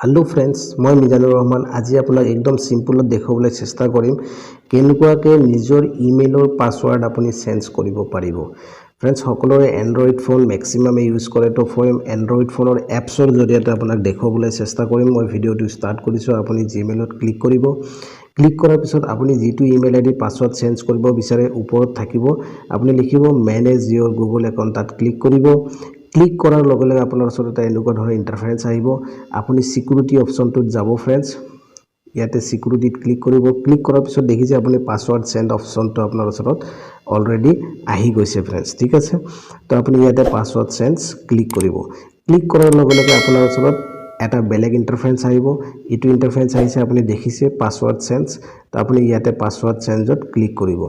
Hello friends मैं मिजानुर रहमान आज आपनाक एकदम सिम्पल देखाबले चेष्टा करिम केनेकुवाके निजर इमेलर पासवर्ड आपुनी चेंज करिब पारिब। फ्रेंड्स सकलोरे एंड्रॉइड फोन मैक्सिमाम यूज करे तो फॉर एंड्रॉइड फोनर एप्सर जरिए आपनाक देखाबले चेष्टा करिम। मैं भिडिओ स्टार्ट करिছো आपुनी जीमेलत क्लिक करिब। क्लिक करार पिছত आपुनी जीतु इमेल आईडी पासवर्ड चेंज करिब बिचारे ऊपर থাকিব आपुनी लिखिब मैनेज योर गुगल एकाउंट तात क्लिक करिब। क्लिक करार लगे लगे आपनार ओसर एटा एनुका धৰণৰ इंटरफेरेंस आइब। आपुनी सिक्यूरिटी ऑप्शनटुत যাব फ्रेंड्स ইয়াতে सिक्यूरिटीत क्लिक करिब। क्लिक करार पिছত देखिছে आपुनी पासवर्ड सेंड ऑप्शनटु आपनार ओसरत अलरेडी आহি গৈছে फ्रेंड्स ठीक আছে। तो आपुनी ইয়াতে पासवर्ड सेंड क्लिक करिब। क्लिक करार लगे लगे आपनार ओसरत এটা বেলেগ ইন্টারফেরেন্স আইব। ইটো ইন্টারফেরেন্স আইছে আপুনি দেখিছে পাসওয়ার্ড চেঞ্জ। তো আপুনি ইয়াতে পাসওয়ার্ড চেঞ্জত ক্লিক কৰিব।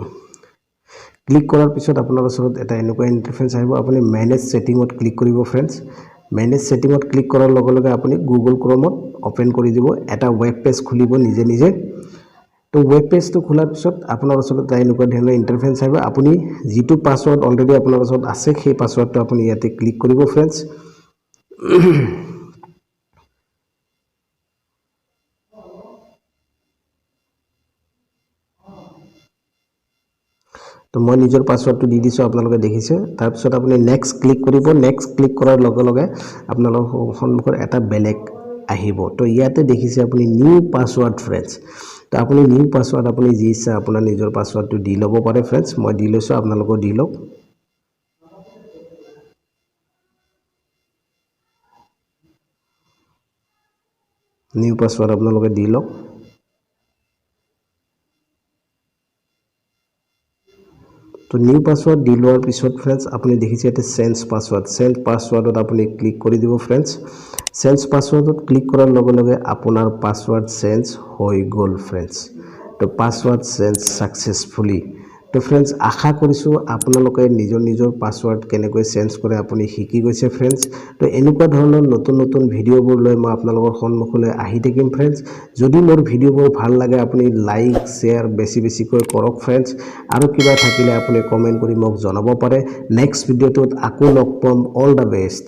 ক্লিক কৰাৰ পিছত আপোনাৰ ওচৰত এটা এনেকুৱা ইন্টাৰফেৰেন্স আইব। আপুনি মেনেজ সেটিংত ক্লিক কৰিব फ्रेंड्स। মেনেজ সেটিংত ক্লিক কৰাৰ লগে লগে আপুনি গুগল ক্ৰোমত ওপেন কৰি দিব। এটা ওয়েব পেজ খুলিব নিজে নিজে। তো ওয়েব পেজটো খোলাৰ পিছত আপোনাৰ ওচৰত এটা এনেকুৱা ধৰণৰ ইন্টাৰফেৰেন্স আইব। আপুনি যেটো পাসওয়াৰ্ড অলৰেডি আপোনাৰ ওচৰত আছে সেই পাসওয়াৰ্ডটো আপুনি ইয়াতে ক্লিক কৰিব फ्रेंड्स। तो मैं निजर पासवर्ड दी दिसो आपनालोके देखिसे। तार पिছত आपुनी नेक्स्ट क्लिक करिब। नेक्स्ट क्लिक करार लगे लगे आपनालोকৰ सन्मुखत এটা বেলেগ আহিব। तो ইয়াতে देखिसे आपुनी न्यू पासवर्ड फ्रेंड्स। तो आपुनी न्यू पासवर्ड आपुनी जी इच्छा आपनार निजर पासवर्डটো দি লব পাৰে फ्रेंड्स। मैं দি লৈছো आपनालोকৰ দি লওক। न्यू पासवर्ड आपनालोके দি লওক। तो न्यू पासवर्ड दी लोৱাৰ পিছত फ्रेंड्स आपुनी देखिছে এতে চেঞ্জ পাসওয়াৰ্ডত आपुनी क्लिक কৰি দিব फ्रेंड्स। চেঞ্জ পাসওয়াৰ্ডত क्लिक কৰাৰ লগে লগে আপোনাৰ পাসওয়ার্ড চেঞ্জ হৈ গল फ्रेंड्स। तो पासवर्ड चेंज सक्सेसफुली। तो फ्रेंड्स आशा करिছো আপোনালোকে নিজৰ পাসওয়াৰ্ড কেনেকৈ চেঞ্জ কৰে আপুনি শিকি গৈছে फ्रेंड्स। तो এনেকুৱা ধৰণৰ নতুন নতুন ভিডিঅ'বোৰ লৈ মই আপোনালোকৰ সন্মুখলৈ আহি থাকিম फ्रेंड्स। যদি মোৰ ভিডিঅ'বোৰ ভাল লাগে আপুনি লাইক শেয়াৰ বেছিকৈ কৰক फ्रेंड्स। আৰু কিবা থাকিলে আপুনি কমেন্ট কৰি মোক জনাব পাৰে। নেক্সট ভিডিঅ'টোত আকৌ লগ পাম। All the best.